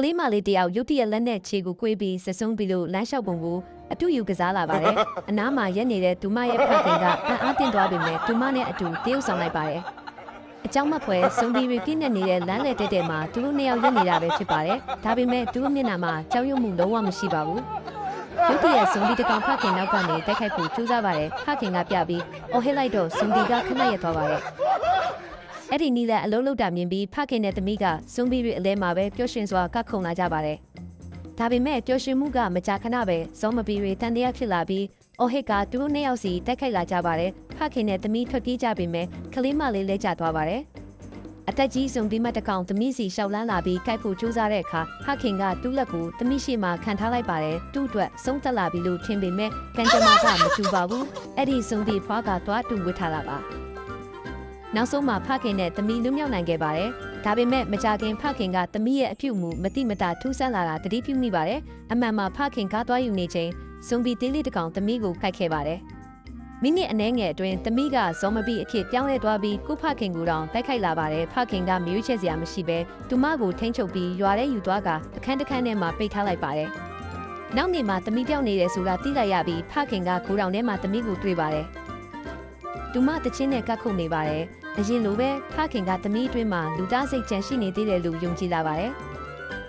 လေးမလေးတယောက်ရုတ်တရက်လက်နဲ့ခြေကိုကွေးပြီးစစုံပြီးလို့လမ်းလျှောက်ပုံကိုအတူယူကစားလာပါတယ်။အနားမှာရက်နေတဲ့ဒူမရဲ့ဖခင်ကအံ့အားသင့်သွားပေမဲ့ဒူမနဲ့အတူတရုပ်ဆောင်လိုက်ပါတယ်။အကြောင်းမဖွဲစုံဒီရီပြည့်နေနေတဲ့လမ်းလေတဲ့မှာသူတို့နှစ်ယောက်ရက်နေတာပဲဖြစ်ပါတယ်။ဒါပေမဲ့သူတို့မျက်နှာမှာကြောက်ရွံ့မှုလုံးဝမရှိပါဘူး။ရုတ်တရက်စုံဒီတကောင်ဖခင်နောက်ကနေတိုက်ခိုက်ဖို့ကြိုးစားပါတယ်။ဖခင်ကပြပြီးအော်ဟစ်လိုက်တော့စုံဒီကခဏရက်သွားပါတယ်။အဲ့ဒီနီးလက်အလုံးလုံးတာမြင်ပြီးဖခင်နဲ့သမီးကစွန်ဘီရီအလဲမှာပဲပျော်ရွှင်စွာကခုန်လာကြပါတယ်။ဒါပေမဲ့ပျော်ရွှင်မှုကမကြာခဏပဲဇော်မဘီရီတန်တရားဖြစ်လာပြီးအော်ဟစ်ကသူတို့နှစ်ယောက်စီတိုက်ခိုက်လာကြပါတယ်။ဖခင်နဲ့သမီးထွက်ပြေးကြပေမဲ့ကလေးမလေးလဲကျသွားပါတယ်။အသက်ကြီးဆုံးဒီမတကောင်သမီးစီရှောက်လန်းလာပြီးကိုက်ဖို့ကြိုးစားတဲ့အခါဖခင်ကသူ့လက်ကိုသမီးရှိမှခံထားလိုက်ပါတယ်။သူ့အတွက်ဆုံးသက်လာပြီလို့ထင်ပေမဲ့ကံကြမ္မာကမတူပါဘူး။အဲ့ဒီဆုံးဒီဖွားကသွားတူဝစ်ထားတာပါ။နောက်ဆုံးမှာဖခင်နဲ့သမီးလွတ်မြောက်နိုင်ခဲ့ပါတယ်။ဒါပေမဲ့မကြခင်ဖခင်ကသမီးရဲ့အပြုတ်မှုမတိမတာထူးဆန်းလာတာတတိပြုမိပါတယ်။အမှန်မှာဖခင်ကားသွားယူနေချိန်ဇွန်ဘီသေးလေးတစ်ကောင်သမီးကိုခိုက်ခဲ့ပါတယ်။မိနစ်အနည်းငယ်အတွင်းသမီးကဇော်မဘီအဖြစ်ပြောင်းလဲသွားပြီးကိုဖခင်ကိုတောင်တိုက်ခိုက်လာပါတယ်။ဖခင်ကမြွေးချက်စရာမရှိဘဲသူမကိုထိန်းချုပ်ပြီးရွာထဲယူသွားကအခန်းတစ်ခန်းထဲမှာပိတ်ထားလိုက်ပါတယ်။နောက်နေ့မှာသမီးပြောင်းနေတယ်ဆိုတာသိလိုက်ရပြီးဖခင်ကကိုယ်တော်ထဲမှာသမီးကိုတွေ့ပါတယ်။သူမတချင်းနဲ့ကတ်ခုန်နေပါတယ်။အရင်လိုပဲဖခင်ကသမီးအတွင်းမှာလူသားစိတ်ကြံရှိနေသေးတယ်လို့ယုံကြည်လာပါတယ်။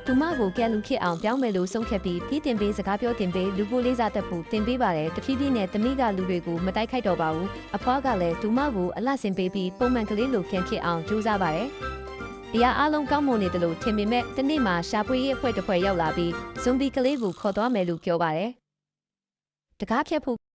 သူမကိုကဲလူဖြစ်အောင်ပြောင်းမယ်လို့ဆုံးဖြတ်ပြီးပြည်တင်ပေးစကားပြောတင်ပေးလူကိုလေးစားတတ်ဖို့တင်ပေးပါတယ်။တဖြည်းဖြည်းနဲ့သမီးကလူတွေကိုမတိုက်ခိုက်တော့ပါဘူး။အဖွားကလည်းသူမကိုအလှဆင်ပေးပြီးပုံမှန်ကလေးလိုပြန်ဖြစ်အောင်ကြိုးစားပါတယ်။တရားအလုံးကောင်းမွန်နေတယ်လို့ထင်ပေမဲ့တနေ့မှာရှာပွေရေးအဖွဲ့တစ်ဖွဲ့ရောက်လာပြီးဇွန်ဘီကလေးကိုခေါ်သွားမယ်လို့ပြောပါတယ်။တကားဖြတ်ဖို့